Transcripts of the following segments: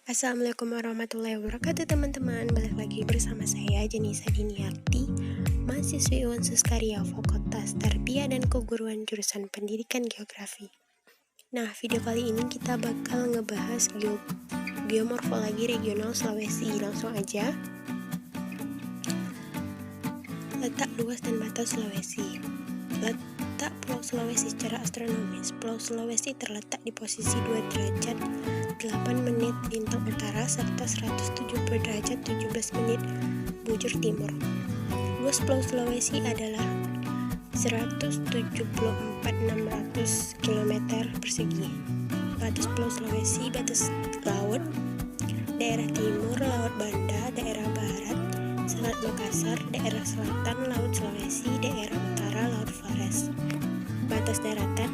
Assalamualaikum warahmatullahi wabarakatuh teman-teman. Balik lagi bersama saya Jenisa Diniarti, mahasiswi Unsus Karya Fakultas Tarbiyah dan Keguruan jurusan Pendidikan Geografi. Nah, video kali ini kita bakal ngebahas geomorfologi regional Sulawesi. Langsung aja. Letak luas dan batas Sulawesi. Letak Pulau Sulawesi secara astronomis. Pulau Sulawesi terletak di posisi 2 derajat 8 menit lintang utara serta 170 derajat 17 menit bujur timur. Luas Pulau Sulawesi adalah 174.600 km persegi. Batas Pulau Sulawesi, batas laut, daerah timur, Laut Banda, daerah barat, Selat Makassar, daerah selatan, Laut Sulawesi, daerah utara, Laut Flores. Batas daratan,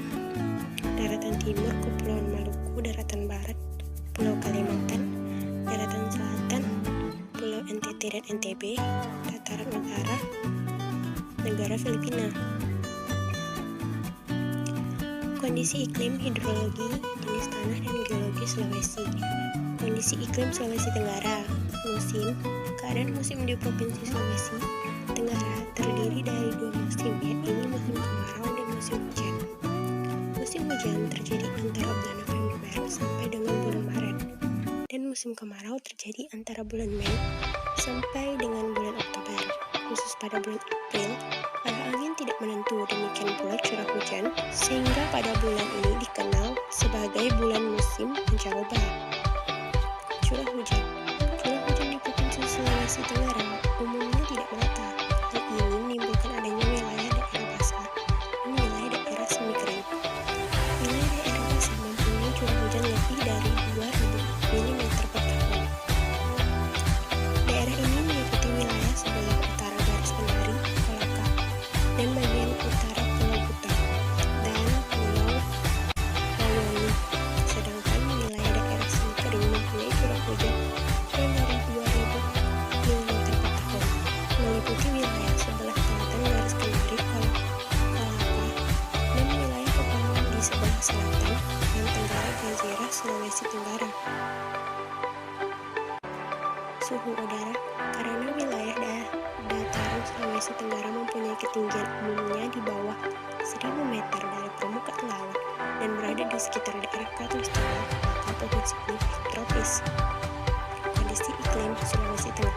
daratan timur, Kepulauan Maluku, daratan barat, Pulau Kalimantan, daratan selatan, Pulau NTT dan NTB, dataran utara, negara Filipina. Kondisi iklim, hidrologi, jenis tanah dan geologi Sulawesi. Kondisi iklim Sulawesi Tenggara. Musim, keadaan musim di Provinsi Sulawesi Tenggara terdiri dari 2 musim, yaitu musim kemarau dan musim hujan. Musim hujan terjadi antara bulan November sampai dengan bulan Maret, dan musim kemarau terjadi antara bulan Mei sampai dengan bulan Oktober. Khusus pada bulan April, arah angin tidak menentu, demikian pula curah hujan, sehingga pada bulan ini dikenal sebagai bulan musim pancaroba. Curah hujan di Provinsi Sulawesi Tenggara umumnya tidak merata. Hal ini menimbulkan adanya wilayah daerah basah dan wilayah daerah semi kering. Wilayah daerah basah mempunyai curah hujan lebih dari 2.000 mm per tahun. Daerah ini meliputi wilayah sebelah utara garis Kendari, Kolaka, dan bagian utara Pulau Buton dan Pulau Lawoni. Sedangkan wilayah daerah semi kering mempunyai curah hujan yang dari 2.000 mm per tahun, meliputi wilayah sebelah selatan garis Kendari, Kolaka, dan wilayah pegunungan di sebelah selatan dan tenggara Jazirah Sulawesi Tenggara. Suhu udara, karena wilayah dataran Sulawesi Tenggara mempunyai ketinggian umumnya di bawah 1.000 meter dari permukaan laut dan berada di sekitar daerah khatulistiwa, maka provinsi ini tropis. Kondisi iklim Sulawesi Tengah.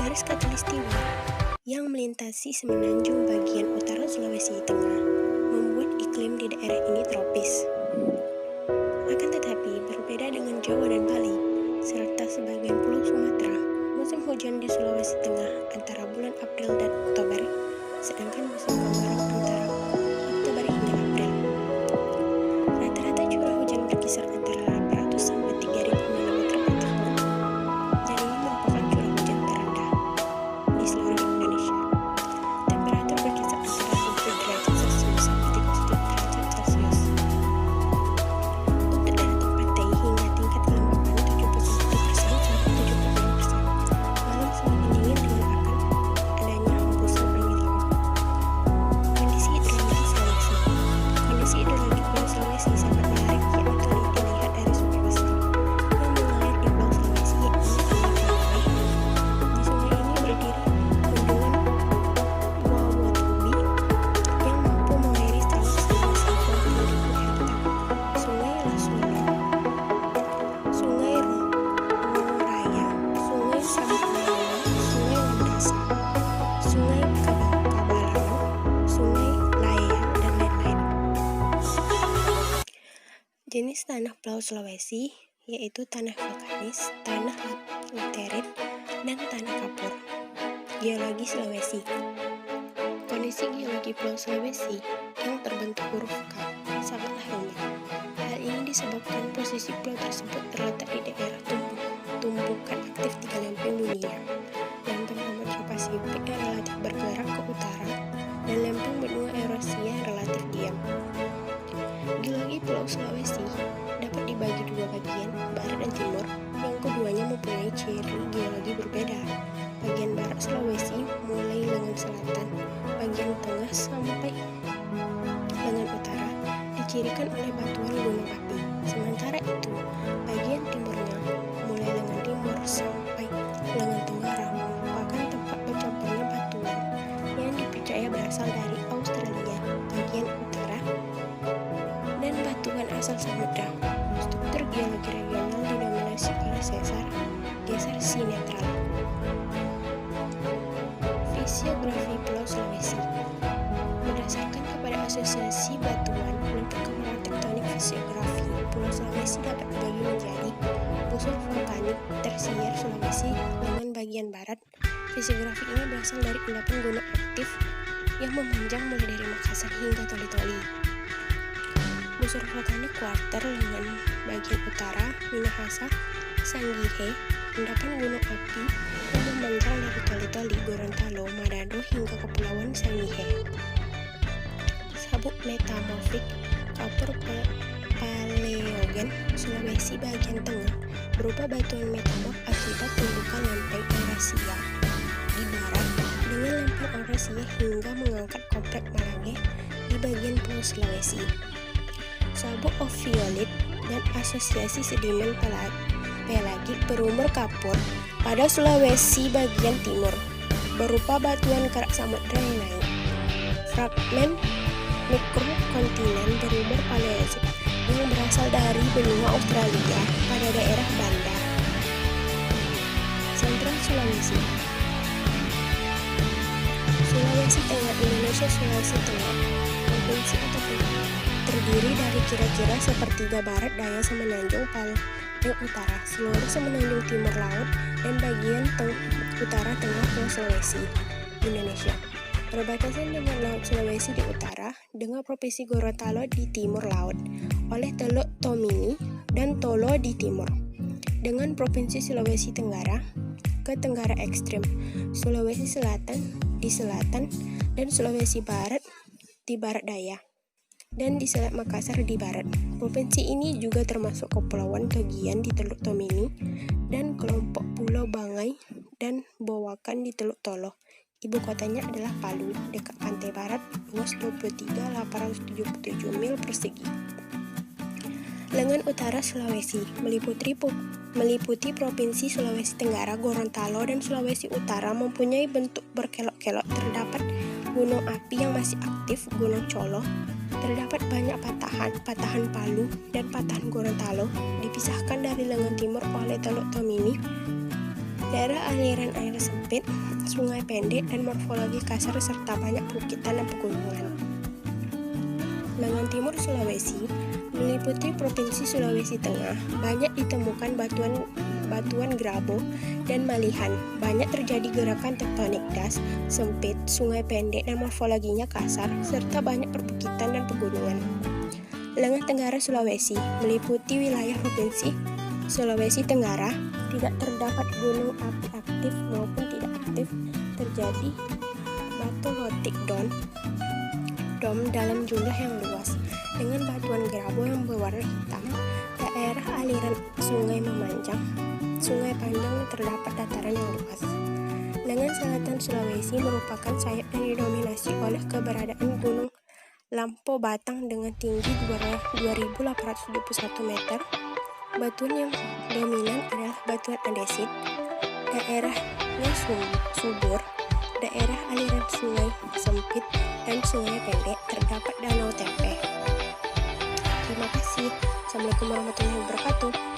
Garis khatulistiwa yang melintasi semenanjung bagian utara Sulawesi Tengah membuat iklim di daerah ini tropis. Akan tetapi berbeda dengan Jawa dan Bali serta sebagian pulau Sumatera, musim hujan di Sulawesi Tengah antara bulan April dan Oktober, sedangkan musim kemarau antara Oktober hingga April. Rata-rata curah hujan berkisar antara 800 sampai 3.000 mm per tahun, dan ini merupakan curah hujan terendah di seluruh Indonesia. Temperatur berkisar antara 20 derajat Celcius sampai 37 derajat Celcius. Untuk daratan pantai hingga tingkat kelembapan 71% sampai 76%. Malam semakin dingin dengan akan adanya hembusan angin laut. Kondisi hidrologi Sulawesi. Kondisi hidrologi Pulau Sulawesi sangat menarik jika dilihat dari sungai besar yang mengalir di Pulau Sulawesi, yaitu Sungai Karawai. Di sungai ini berdiri bendungan Wawatubi yang mampu mengairi seluas 150.000 hektar. Sungai Lasuna, Sungai Raya, Sungai Sampurna, Sungai Landasa, Sungai Kabalano, Sungai Layang, dan lain-lain. Jenis tanah Pulau Sulawesi yaitu tanah vulkanis, tanah laterit, dan tanah kapur. Geologi Sulawesi. Kondisi geologi Pulau Sulawesi yang terbentuk huruf K sangatlah rumit. Hal ini disebabkan posisi pulau tersebut terletak di daerah tumbukan aktif 3 lempeng dunia. Lempeng Samudra Pasifik yang relatif bergerak ke utara dan lempeng benua Eurasia yang relatif diam. Geologi Pulau Sulawesi dapat dibagi 2 bagian, barat dan timur, yang keduanya mempunyai ciri geologi berbeda. Bagian barat Sulawesi mulai lengan selatan, bagian tengah sampai lengan utara dicirikan oleh batuan gunung api. Sementara itu, bagian pasang samudra. Struktur geologi regional didominasi oleh sesar, geser sinetral. Fisiografi Pulau Sulawesi. Berdasarkan kepada asosiasi batuan dan perkembangan tektonik fisiografi, Pulau Sulawesi dapat dibagi menjadi pusat vulkanik tersier Sulawesi dengan bagian barat. Fisiografi ini berasal dari endapan gunung aktif yang memanjang mulai dari Makassar hingga Toli-Toli. Busur vulkanik kuarter dengan bagian utara Minahasa, Sangihe, endapan gunung api yang memanjang dari Toli-Toli, Gorontalo, Manado hingga Kepulauan Sangihe. Sabuk metamorfik kapur paleogen Sulawesi bagian tengah berupa batuan metamorf akibat tumbukan lempeng Eurasia di barat dengan lempeng Eurasia hingga mengangkat kompleks Malage di bagian Pulau Sulawesi. Sabuk oviolit dan asosiasi sedimen pelagik berumur kapur pada Sulawesi bagian timur berupa batuan kerak samudra yang naik. Fragmen mikrokontinen berumur Paleozoik yang berasal dari benua Australia pada daerah Banda. Sentral Sulawesi. Sulawesi Tengah Indonesia. Sulawesi Tengah provinsi atau pulau terdiri dari kira-kira sepertiga barat daya semenanjung paling utara, seluruh semenanjung timur laut, dan bagian utara tengah Pulau Sulawesi, Indonesia. Berbatasan dengan Laut Sulawesi di utara, dengan Provinsi Gorontalo di timur laut, oleh Teluk Tomini dan Tolo di timur, dengan Provinsi Sulawesi Tenggara ke tenggara ekstrim, Sulawesi Selatan di selatan, dan Sulawesi Barat di barat daya, dan di Selat Makassar di barat. Provinsi ini juga termasuk Kepulauan Togian di Teluk Tomini dan kelompok Pulau Bangai dan Bowakan di Teluk Tolo. Ibu kotanya adalah Palu, dekat pantai barat, luas 23.877 mil persegi. Lengan utara Sulawesi meliputi Provinsi Sulawesi Tenggara, Gorontalo, dan Sulawesi Utara mempunyai bentuk berkelok-kelok. Terdapat gunung api yang masih aktif, Gunung Colo. Terdapat banyak patahan Palu dan patahan Gorontalo, dipisahkan dari lengan timur oleh Teluk Tomini, daerah aliran air sempit, sungai pendek, dan morfologi kasar serta banyak perbukitan dan pegunungan. Lengan timur Sulawesi meliputi Provinsi Sulawesi Tengah. Banyak ditemukan batuan grabo dan malihan. Banyak terjadi gerakan tektonik das, sempit, sungai pendek, dan morfologinya kasar, serta banyak perbukitan dan pegunungan. Lengan Tenggara Sulawesi meliputi wilayah Provinsi Sulawesi Tenggara. Tidak terdapat gunung api aktif maupun tidak aktif. Terjadi batolotik dom dalam jumlah yang luas, dengan batuan grabo yang berwarna hitam. Daerah aliran sungai memanjang, sungai panjang, terdapat dataran yang luas. Lengan selatan Sulawesi merupakan sayap yang didominasi oleh keberadaan Gunung Lampo Batang dengan tinggi 2.871 meter. Batuan yang dominan adalah batuan andesit. Daerahnya subur, daerah aliran sungai sempit dan sungai pendek. Terdapat danau Tempe. Terima kasih. Assalamualaikum warahmatullahi wabarakatuh.